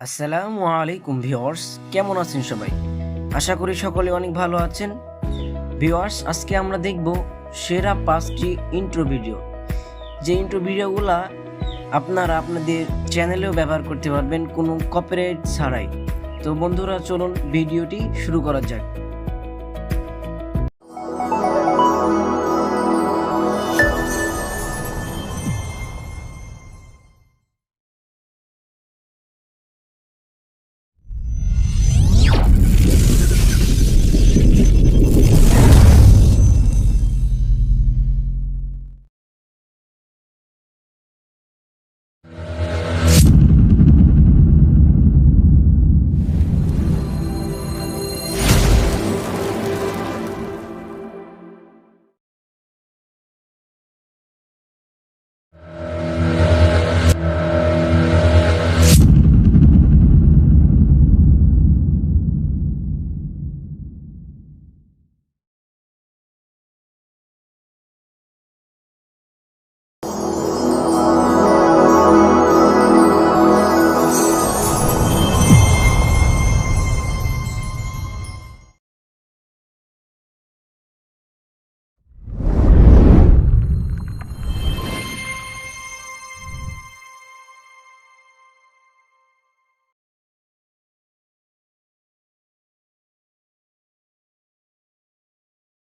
আসসালামু আলাইকুম ভিউয়ার্স, কেমন আছেন সবাই? আশা করি সকলে অনেক ভালো আছেন। ভিউয়ার্স, আজকে আমরা দেখব সেরা 5টি ইন্ট্রো ভিডিও, যে ইন্ট্রো ভিডিওগুলা আপনারা আপনাদের চ্যানেলেও ব্যবহার করতে পারবেন কোনো কপিরাইট ছাড়াই। তো বন্ধুরা, চলুন ভিডিওটি শুরু করা যাক।